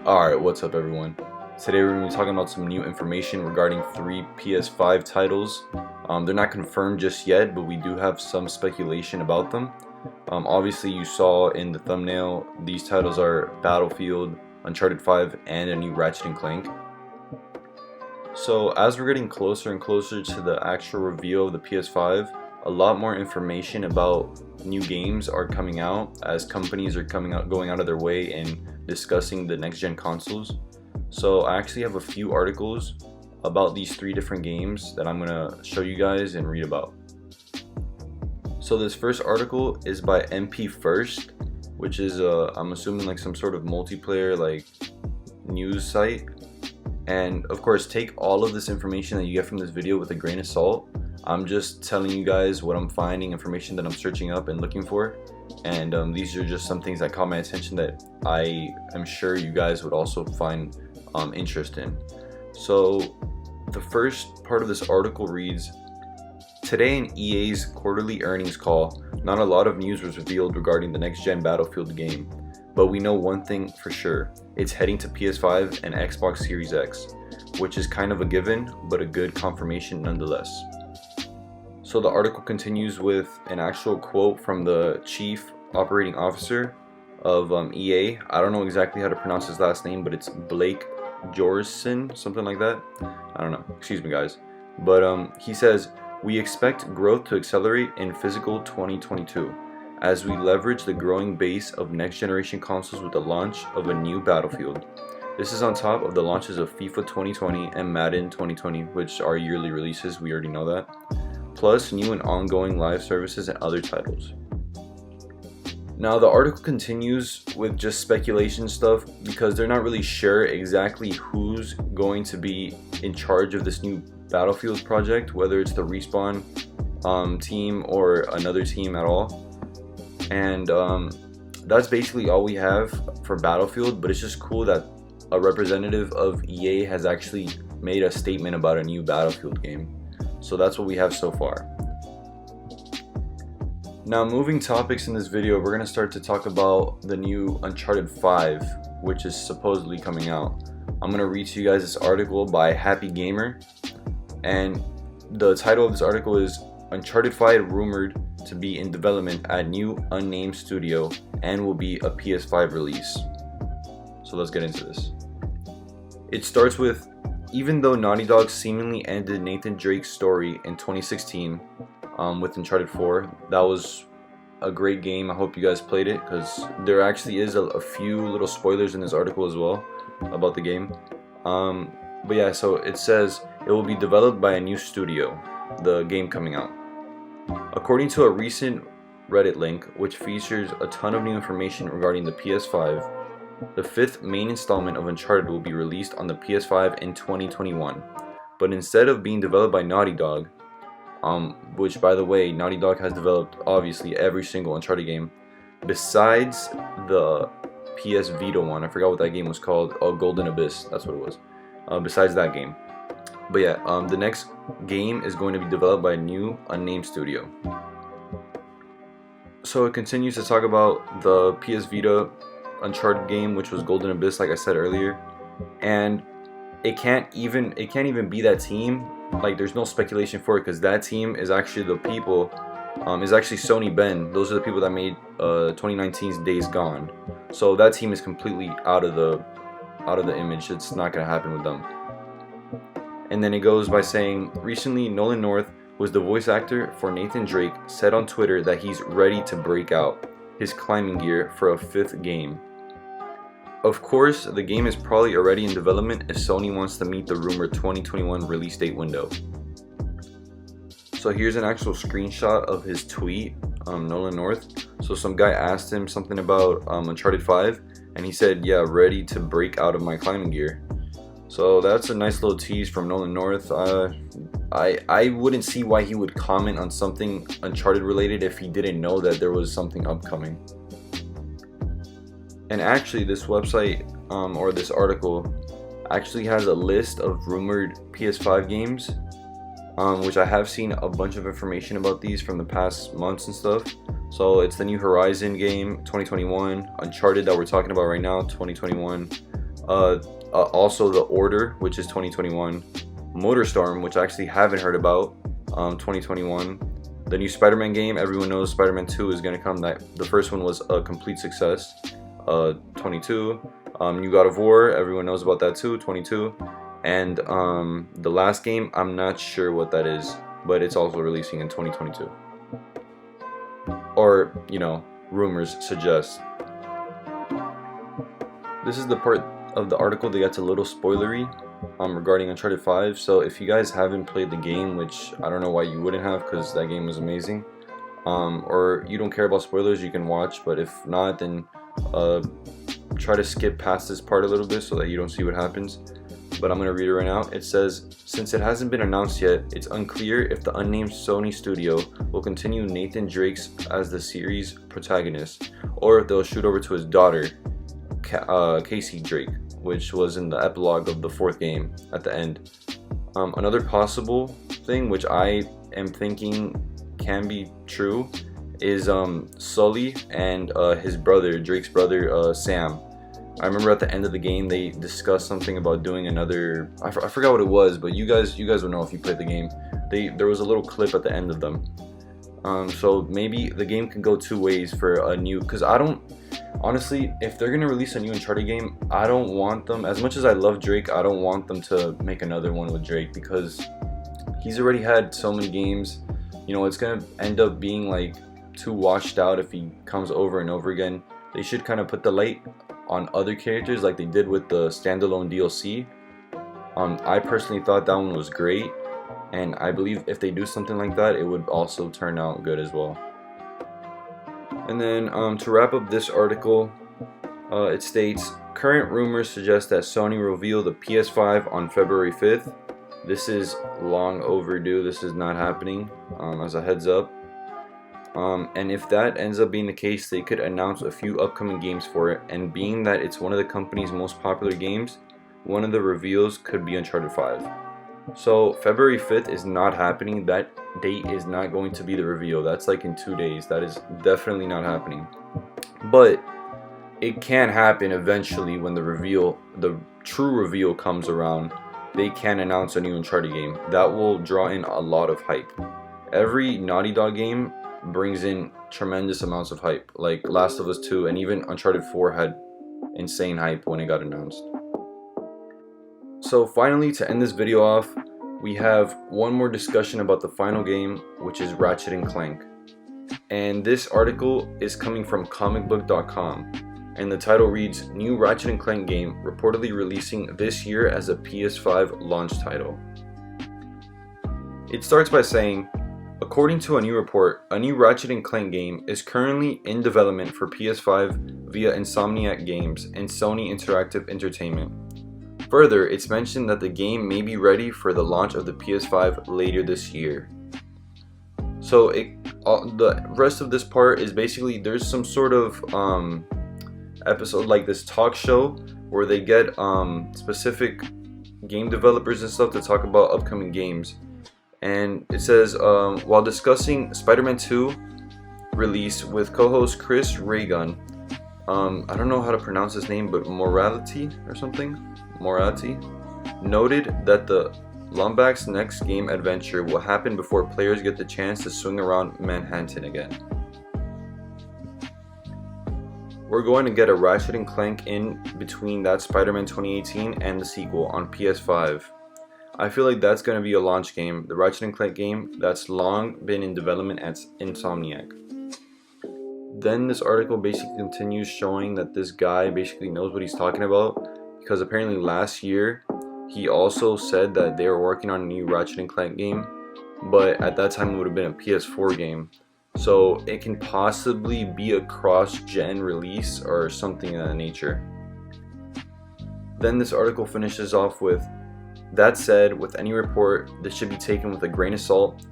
Alright, what's up everyone? Today we're going to be talking about some new information regarding 3 PS5 titles. They're not confirmed just yet, but we do have some speculation about them. Obviously you saw in the thumbnail, these titles are Battlefield, Uncharted 5, and a new Ratchet Clank. So as we're getting closer and closer to the actual reveal of the PS5, a lot more information about new games are coming out as companies are going out of their way and discussing the next gen consoles. So I actually have a few articles about these 3 different games that I'm gonna show you guys and read about. So this first article is by MP First, which is I'm assuming like some sort of multiplayer like news site. And of course, take all of this information that you get from this video with a grain of salt. I'm just telling you guys what I'm finding, information that I'm searching up and looking for, and these are just some things that caught my attention that I am sure you guys would also find interest in. So the first part of this article reads, today in EA's quarterly earnings call, not a lot of news was revealed regarding the next gen Battlefield game, but we know one thing for sure, it's heading to PS5 and Xbox Series X, which is kind of a given, but a good confirmation nonetheless. So the article continues with an actual quote from the chief operating officer of EA. I don't know exactly how to pronounce his last name, but it's Blake Jorson, something like that. I don't know, excuse me guys. But he says, we expect growth to accelerate in fiscal 2022 as we leverage the growing base of next generation consoles with the launch of a new Battlefield. This is on top of the launches of FIFA 2020 and Madden 2020, which are yearly releases, we already know that, plus new and ongoing live services and other titles. Now the article continues with just speculation stuff because they're not really sure exactly who's going to be in charge of this new Battlefield project, whether it's the Respawn team or another team at all. And that's basically all we have for Battlefield, but it's just cool that a representative of EA has actually made a statement about a new Battlefield game. So that's what we have so far. Now moving topics in this video, we're going to start to talk about the new Uncharted 5, which is supposedly coming out. I'm going to read to you guys this article by Happy Gamer, and the title of this article is Uncharted 5 rumored to be in development at new unnamed studio and will be a PS5 release. So let's get into this. It starts with, even though Naughty Dog seemingly ended Nathan Drake's story in 2016 with Uncharted 4, that was a great game. I hope you guys played it because there actually is a few little spoilers in this article as well about the game. But yeah, so it says it will be developed by a new studio, the game coming out. According to a recent Reddit link, which features a ton of new information regarding the PS5, the 5th main installment of Uncharted will be released on the PS5 in 2021. But instead of being developed by Naughty Dog, which by the way, Naughty Dog has developed obviously every single Uncharted game, besides the PS Vita one, I forgot what that game was called, Golden Abyss, that's what it was, besides that game. But yeah, the next game is going to be developed by a new unnamed studio. So it continues to talk about the PS Vita Uncharted game, which was Golden Abyss, like I said earlier, and it can't even be that team. Like, there's no speculation for it because that team is actually the people, is actually Sony Bend. Those are the people that made 2019's Days Gone. So that team is completely out of the image. It's not gonna happen with them. And then it goes by saying, recently Nolan North, who was the voice actor for Nathan Drake, said on Twitter that he's ready to break out his climbing gear for a 5th game. Of course, the game is probably already in development if Sony wants to meet the rumored 2021 release date window. So here's an actual screenshot of his tweet, Nolan North. So some guy asked him something about Uncharted 5, and he said, yeah, ready to break out of my climbing gear. So that's a nice little tease from Nolan North. I wouldn't see why he would comment on something Uncharted related if he didn't know that there was something upcoming. And actually this website, or this article, actually has a list of rumored PS5 games, which I have seen a bunch of information about these from the past months and stuff. So it's the new Horizon game, 2021, Uncharted that we're talking about right now, 2021, Also The Order, which is 2021. Motorstorm, which I actually haven't heard about, 2021. The new Spider-Man game, everyone knows Spider-Man 2 is going to come. The first one was a complete success, 22. New God of War, everyone knows about that too, 22. And the last game, I'm not sure what that is, but it's also releasing in 2022. Or, rumors suggest. This is the part of the article that gets a little spoilery regarding Uncharted 5. So if you guys haven't played the game, which I don't know why you wouldn't have, because that game was amazing, or you don't care about spoilers, you can watch. But if not, then try to skip past this part a little bit so that you don't see what happens. But I'm going to read it right now. It says, since it hasn't been announced yet, it's unclear if the unnamed Sony studio will continue Nathan Drake as the series protagonist, or if they'll shoot over to his daughter, Casey Drake, which was in the epilogue of the 4th game at the end. Another possible thing, which I am thinking can be true, is Sully and his brother, Drake's brother, Sam. I remember at the end of the game they discussed something about doing another. I forgot what it was, but you guys will know if you played the game. There was a little clip at the end of them. So maybe the game can go two ways for a new. Because I don't. Honestly, if they're gonna release a new Uncharted game, I don't want them. As much as I love Drake, I don't want them to make another one with Drake, because he's already had so many games. It's gonna end up being like too washed out if he comes over and over again. They should kind of put the light on other characters like they did with the standalone DLC. I personally thought that one was great, and I believe if they do something like that, it would also turn out good as well. And then to wrap up this article, it states, current rumors suggest that Sony will reveal the PS5 on February 5th. This is long overdue. This is not happening, as a heads up. And if that ends up being the case, they could announce a few upcoming games for it, and being that it's one of the company's most popular games, one of the reveals could be Uncharted 5. So February 5th is not happening. That date is not going to be the reveal. That's like in 2 days. That is definitely not happening. But it can happen eventually when the true reveal comes around. They can announce a new Uncharted game. That will draw in a lot of hype. Every Naughty Dog game brings in tremendous amounts of hype. Like Last of Us 2 and even Uncharted 4 had insane hype when it got announced. So finally, to end this video off, we have one more discussion about the final game, which is Ratchet Clank. And this article is coming from comicbook.com, and the title reads, new Ratchet Clank game reportedly releasing this year as a PS5 launch title. It starts by saying, according to a new report, a new Ratchet & Clank game is currently in development for PS5 via Insomniac Games and Sony Interactive Entertainment. Further, it's mentioned that the game may be ready for the launch of the PS5 later this year. So the rest of this part is basically there's some sort of episode like this talk show where they get specific game developers and stuff to talk about upcoming games. And it says, while discussing Spider-Man 2 release with co-host Chris Raygun, I don't know how to pronounce his name, but Morality noted that the Lombak's next game adventure will happen before players get the chance to swing around Manhattan again. We're going to get a Ratchet & Clank in between that Spider-Man 2018 and the sequel on PS5. I feel like that's going to be a launch game, the Ratchet & Clank game that's long been in development at Insomniac. Then this article basically continues showing that this guy basically knows what he's talking about, because apparently last year he also said that they were working on a new Ratchet & Clank game, but at that time it would have been a PS4 game. So it can possibly be a cross-gen release or something of that nature. Then this article finishes off with, that said, with any report, this should be taken with a grain of salt.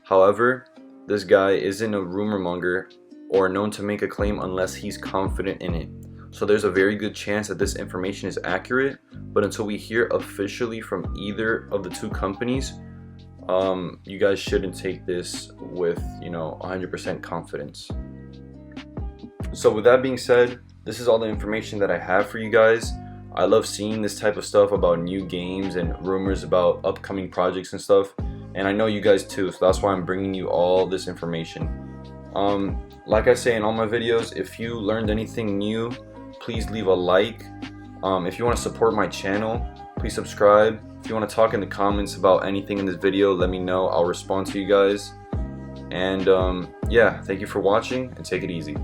However, this guy isn't a rumor monger or known to make a claim unless he's confident in it. So there's a very good chance that this information is accurate, but until we hear officially from either of the two companies, you guys shouldn't take this with 100% confidence. So with that being said, this is all the information that I have for you guys. I love seeing this type of stuff about new games and rumors about upcoming projects and stuff, and I know you guys too, so that's why I'm bringing you all this information. Like I say in all my videos, if you learned anything new, please leave a like. If you want to support my channel, please subscribe. If you want to talk in the comments about anything in this video, let me know. I'll respond to you guys. And yeah, thank you for watching, and take it easy.